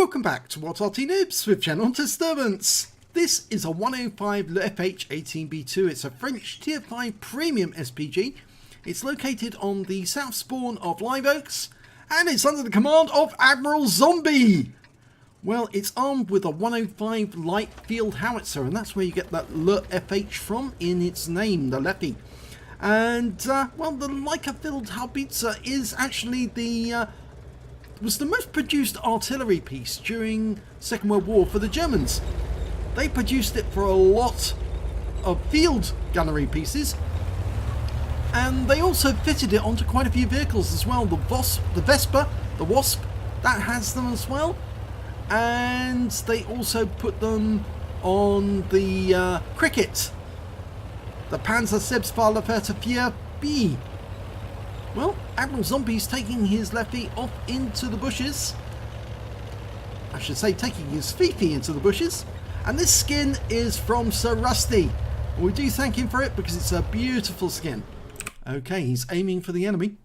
Welcome back to What Arty Noobs with Channel Disturbance. This is a 105 leFH18B2. It's a French Tier 5 Premium SPG. It's located on the south spawn of Live Oaks, and it's under the command of Admiral Zombie. Well, it's armed with a 105 light field howitzer, and that's where you get that leFH from in its name, the leFH. And, well, the Leica field howitzer is actually was the most produced artillery piece during Second World War for the Germans. They produced it for a lot of field gunnery pieces, and they also fitted it onto quite a few vehicles as well. The Vespa, the Wasp, that has them as well, and they also put them on the Cricket, the Panzer leFH18B2. Well, Admiral Zombie's taking his leFH off into the bushes. I should say taking his Fifi into the bushes. And this skin is from Sir Rusty. We do thank him for it because it's a beautiful skin. Okay, he's aiming for the enemy.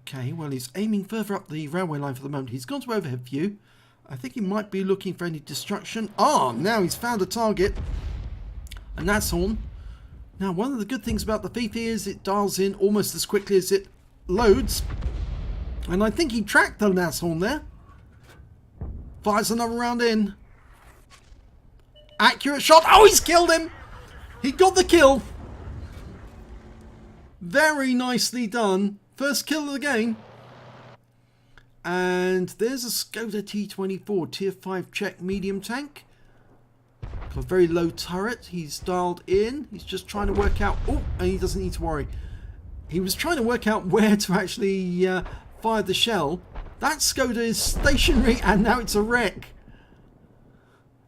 Okay, well, he's aiming further up the railway line for the moment. He's gone to overhead view. I think he might be looking for any destruction. Ah, now he's found a target. A Nashorn. Now, one of the good things about the Fifi is it dials in almost as quickly as it loads. And I think he tracked the Nashorn there. Fires another round in. Accurate shot. Oh, he's killed him. He got the kill. Very nicely done. First kill of the game. And there's a Skoda T24 Tier 5 Czech medium tank. A very low turret. He's dialed in. He's just trying to work out. Oh, and he doesn't need to worry. He was trying to work out where to actually fire the shell. That Skoda is stationary, and now it's a wreck.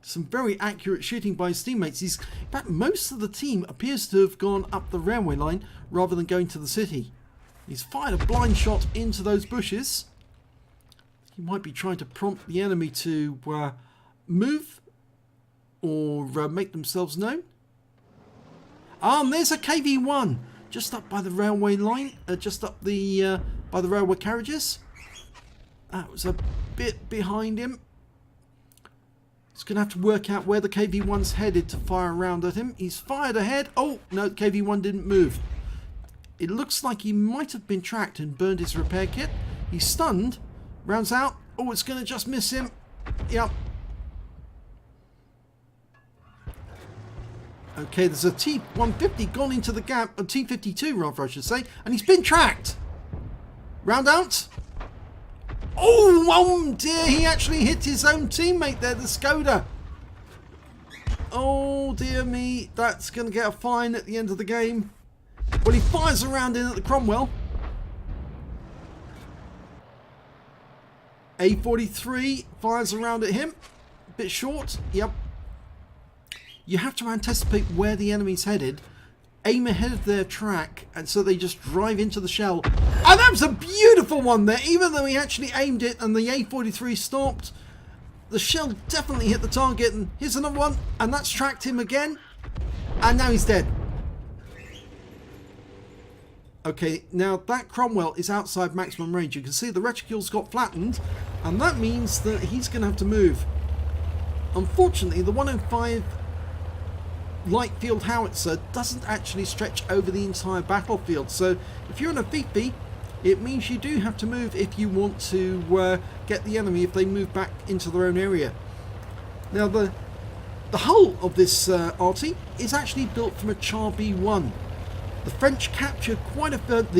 Some very accurate shooting by his teammates. In fact, most of the team appears to have gone up the railway line rather than going to the city. He's fired a blind shot into those bushes. He might be trying to prompt the enemy to move or make themselves known. Ah, and there's a KV-1 just up by the railway line, just up the by the railway carriages. That was a bit behind him. He's going to have to work out where the KV-1's headed to fire around at him. He's fired ahead. Oh, no, the KV-1 didn't move. It looks like he might have been tracked and burned his repair kit. He's stunned. Rounds out. Oh, it's going to just miss him. Yep. Okay, there's a T-150 gone into the gap, a T-52 rather I should say, and he's been tracked. Round out. Oh dear, he actually hit his own teammate there, the Skoda. Oh dear me, that's going to get a fine at the end of the game. Well, he fires a round in at the Cromwell. A43 fires around at him. A bit short, yep. You have to anticipate where the enemy's headed, aim ahead of their track, and so they just drive into the shell. And that was a beautiful one there, even though he actually aimed it and the A43 stopped. The shell definitely hit the target, and here's another one, and that's tracked him again, and now he's dead. Okay, now that Cromwell is outside maximum range. You can see the reticule's got flattened, and that means that he's going to have to move. Unfortunately, the 105 light field howitzer doesn't actually stretch over the entire battlefield, so if you're in a Fifi, it means you do have to move if you want to get the enemy if they move back into their own area. Now the hull of this Arty is actually built from a Char B1. The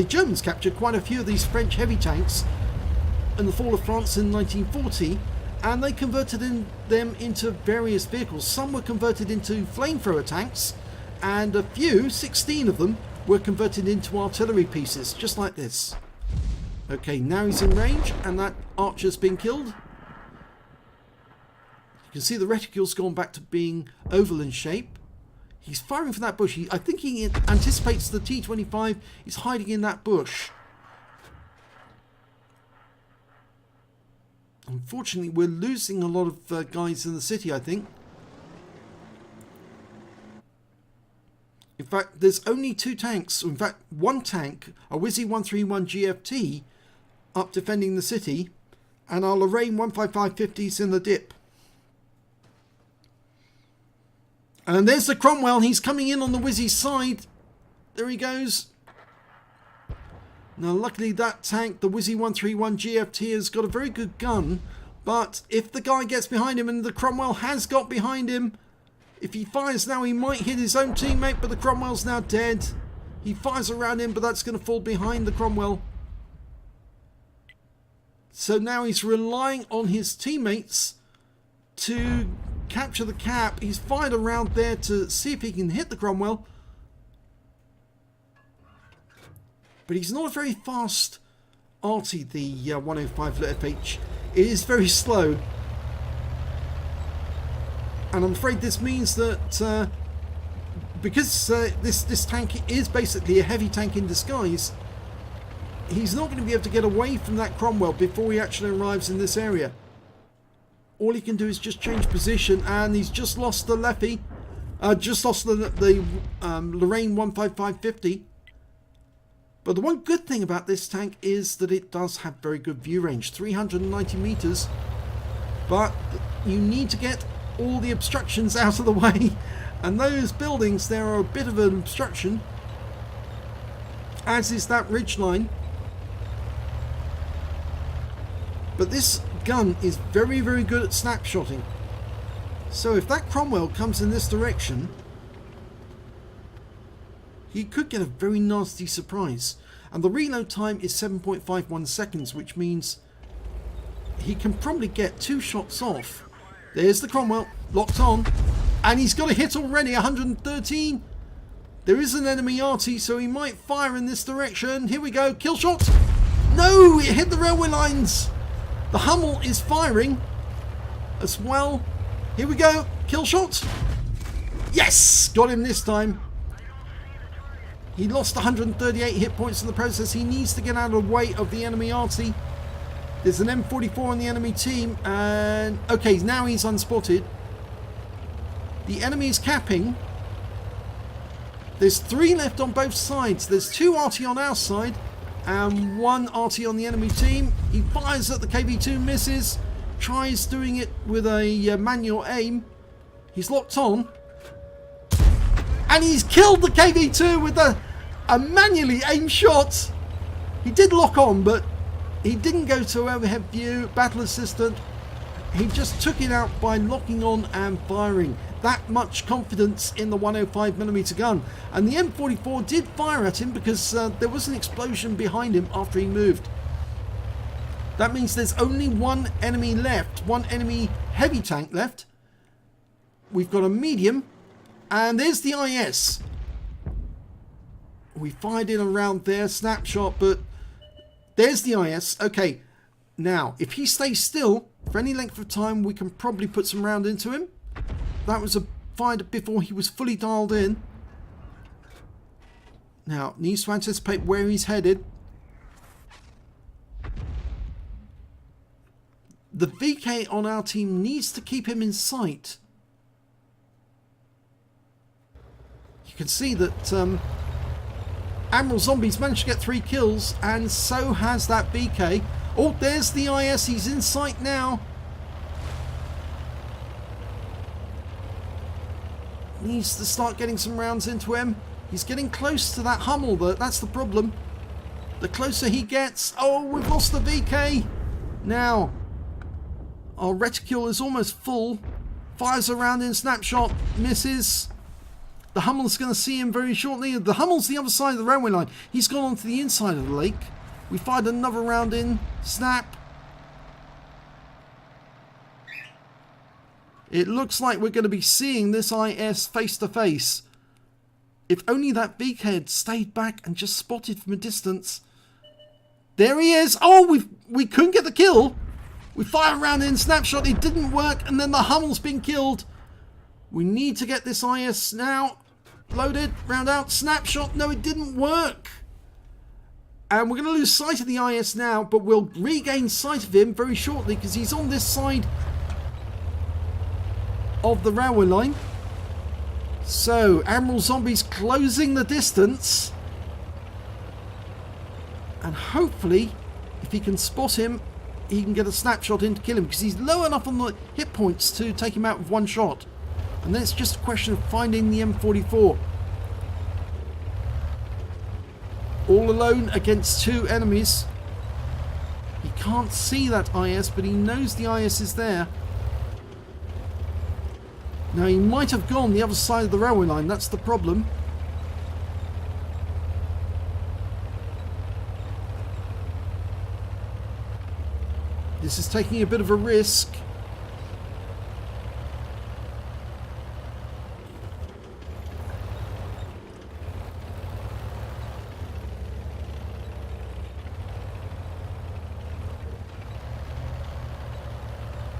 Germans captured quite a few of these French heavy tanks in the fall of France in 1940. And they converted them into various vehicles. Some were converted into flamethrower tanks, and a few, 16 of them, were converted into artillery pieces, just like this. Okay, now he's in range, and that archer's been killed. You can see the reticule's gone back to being oval in shape. He's firing for that bush. I think he anticipates the T-25 is hiding in that bush. Unfortunately, we're losing a lot of guys in the city, I think. In fact, there's only 2 tanks. In fact, 1 tank, a Wizzy 131 GFT, up defending the city, and our Lorraine 15550s in the dip. And there's the Cromwell. He's coming in on the Wizzy's side. There he goes. Now, luckily that tank, the Wizzy 131 GFT, has got a very good gun. But if the guy gets behind him, and the Cromwell has got behind him, if he fires now, he might hit his own teammate, but the Cromwell's now dead. He fires around him, but that's going to fall behind the Cromwell. So now he's relying on his teammates to capture the cap. He's fired around there to see if he can hit the Cromwell. But he's not a very fast Arty, the 105 leFH. It is very slow. And I'm afraid this means that because this tank is basically a heavy tank in disguise, he's not going to be able to get away from that Cromwell before he actually arrives in this area. All he can do is just change position, and he's just lost the leFH, just lost the Lorraine 15550. But the one good thing about this tank is that it does have very good view range, 390 meters. But you need to get all the obstructions out of the way, and those buildings, there are a bit of an obstruction, as is that ridgeline. But this gun is very, very good at snapshotting. So if that Cromwell comes in this direction, he could get a very nasty surprise. And the reload time is 7.51 seconds, which means he can probably get 2 shots off. There's the Cromwell, locked on. And he's got a hit already, 113. There is an enemy Arty, so he might fire in this direction. Here we go, kill shot. No, it hit the railway lines. The Hummel is firing as well. Here we go, kill shot. Yes, got him this time. He lost 138 hit points in the process. He needs to get out of the way of the enemy Arty. There's an M44 on the enemy team, and okay, now he's unspotted. The enemy is capping. There's 3 left on both sides. There's 2 Arty on our side and 1 Arty on the enemy team. He fires at the KV2, misses. Tries doing it with a manual aim. He's locked on. And he's killed the KV2 with a manually aimed shot. He did lock on, but he didn't go to overhead view, battle assistant. He just took it out by locking on and firing. That much confidence in the 105mm gun. And the M44 did fire at him because there was an explosion behind him after he moved. That means there's only 1 enemy left, 1 enemy heavy tank left. We've got a medium, and there's the IS. We fired in around there, snapshot, but there's the IS. Okay, now if he stays still for any length of time, we can probably put some round into him. That was a fired before he was fully dialed in. Now, needs to anticipate where he's headed. The VK on our team needs to keep him in sight. You can see that Admiral Zombie's managed to get 3 kills, and so has that VK. Oh, there's the IS. He's in sight now. Needs to start getting some rounds into him. He's getting close to that Hummel, though. That's the problem. The closer he gets... Oh, we've lost the VK. Now, our reticule is almost full. Fires around in snapshot. Misses. The Hummel's going to see him very shortly. The Hummel's the other side of the railway line. He's gone onto the inside of the lake. We fired another round in. Snap. It looks like we're going to be seeing this IS face to face. If only that VK had stayed back and just spotted from a distance. There he is. Oh, we couldn't get the kill. We fire around in snapshot. It didn't work. And then the Hummel's been killed. We need to get this IS now. Loaded. Round out. Snapshot. No, it didn't work. And we're going to lose sight of the IS now. But we'll regain sight of him very shortly because he's on this side of the railway line. So, Admiral Zombie's closing the distance. And hopefully, if he can spot him, he can get a snapshot in to kill him, because he's low enough on the hit points to take him out with one shot. And then it's just a question of finding the M44. All alone against two enemies. He can't see that IS, but he knows the IS is there. Now, he might have gone the other side of the railway line. That's the problem. This is taking a bit of a risk.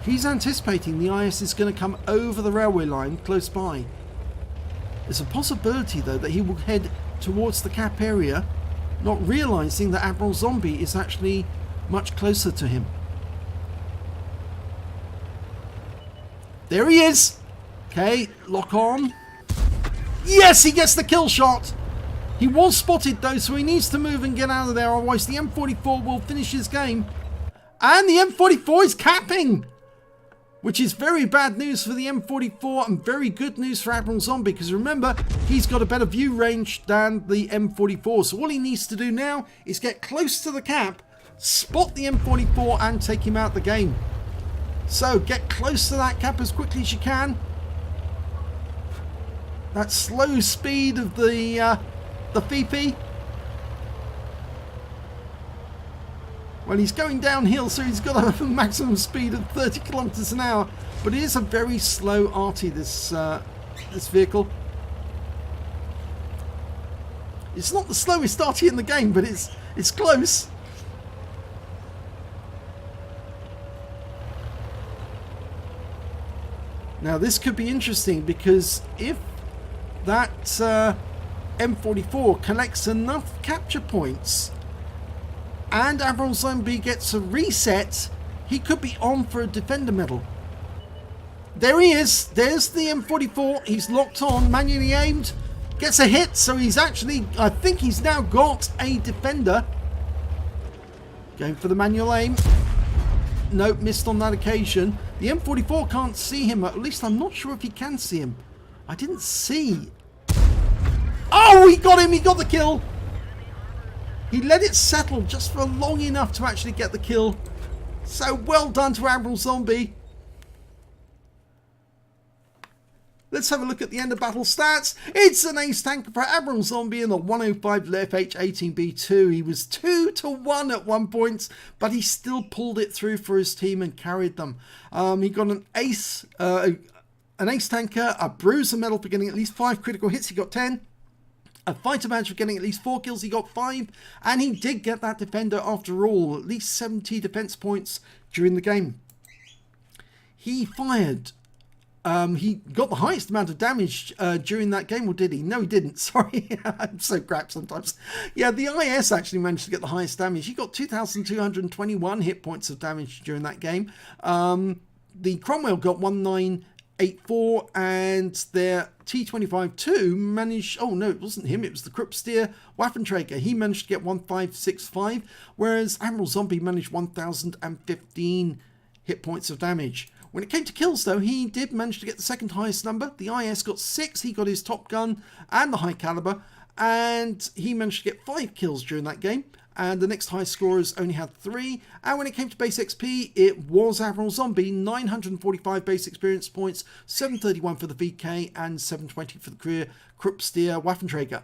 He's anticipating the IS is going to come over the railway line close by. There's a possibility, though, that he will head towards the cap area, not realising that Admiral Zombie is actually much closer to him. There he is! Okay, lock on. Yes, he gets the kill shot! He was spotted, though, so he needs to move and get out of there, otherwise the M44 will finish his game. And the M44 is capping! Which is very bad news for the M44 and very good news for Admiral Zombie, because remember, he's got a better view range than the M44. So all he needs to do now is get close to the cap, spot the M44 and take him out the game. So get close to that cap as quickly as you can. That slow speed of the FPP. Well, he's going downhill, so he's got a maximum speed of 30 kilometers an hour. But it is a very slow Arty, this vehicle. It's not the slowest Arty in the game, but it's close. Now, this could be interesting, because if that M44 collects enough capture points and Admiral Zombie gets a reset, he could be on for a Defender medal. There he is. There's the M44. He's locked on, manually aimed. Gets a hit, so he's actually, I think he's now got a Defender. Going for the manual aim. Nope, missed on that occasion. The M44 can't see him. At least I'm not sure if he can see him. I didn't see. Oh, he got him. He got the kill. He let it settle just for long enough to actually get the kill. So well done to Admiral Zombie. Let's have a look at the end of battle stats. It's an ace tanker for Admiral Zombie in the 105 leFH18B2. He was 2-1 at one point, but he still pulled it through for his team and carried them. He got an ace tanker, a bruiser medal for getting at least 5 critical hits. He got 10. A fighter badge for getting at least 4 kills, he got 5, and he did get that Defender after all, at least 70 defense points during the game. He fired, he got the highest amount of damage during that game, or did he? No, he didn't, sorry, I'm so crap sometimes. Yeah, the IS actually managed to get the highest damage. He got 2,221 hit points of damage during that game. The Cromwell got 1984, and their T25-2 managed, oh no, it wasn't him, it was the Kruppsteer Waffenträger. He managed to get 1565, whereas Admiral Zombie managed 1015 hit points of damage. When it came to kills, though, he did manage to get the second highest number. The IS got 6, he got his top gun and the high caliber, and he managed to get 5 kills during that game. And the next highest scorers only had 3. And when it came to base XP, it was Admiral Zombie, 945 base experience points, 731 for the VK, and 720 for the career Kruppsteer Waffenträger.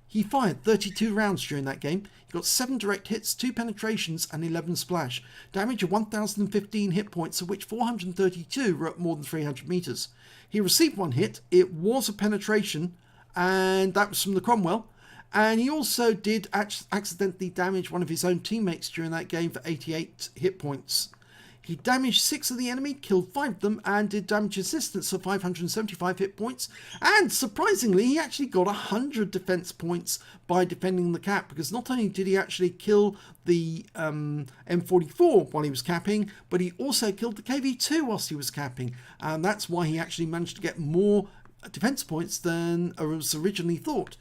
He fired 32 rounds during that game. He got 7 direct hits, 2 penetrations, and 11 splash. Damage of 1,015 hit points, of which 432 were at more than 300 meters. He received 1 hit. It was a penetration, and that was from the Cromwell. And he also did accidentally damage one of his own teammates during that game for 88 hit points. He damaged 6 of the enemy, killed 5 of them, and did damage assistance for 575 hit points. And surprisingly, he actually got 100 defense points by defending the cap, because not only did he actually kill the M44 while he was capping, but he also killed the KV2 whilst he was capping. And that's why he actually managed to get more defense points than was originally thought.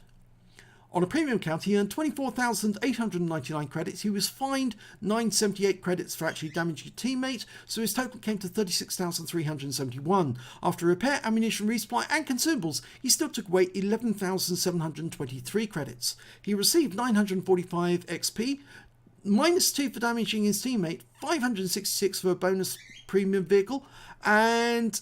On a premium account, he earned 24,899 credits. He was fined 978 credits for actually damaging a teammate, so his total came to 36,371. After repair, ammunition, resupply and consumables, he still took away 11,723 credits. He received 945 XP, -2 for damaging his teammate, 566 for a bonus premium vehicle, and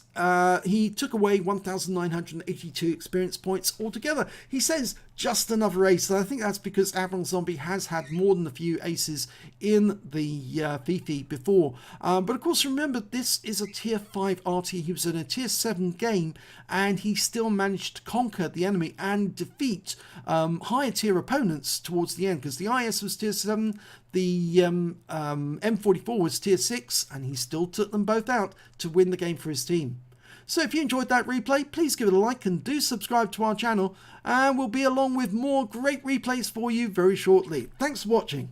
he took away 1,982 experience points altogether. He says just another ace, and I think that's because Admiral Zombie has had more than a few aces in the FIFI before. But of course, remember, this is a tier 5 Arty. He was in a tier 7 game, and he still managed to conquer the enemy and defeat higher tier opponents towards the end, because the IS was tier 7, the M44 was tier 6, and he still took them both out to win the game for his team. So if you enjoyed that replay, please give it a like and do subscribe to our channel, and we'll be along with more great replays for you very shortly. Thanks for watching.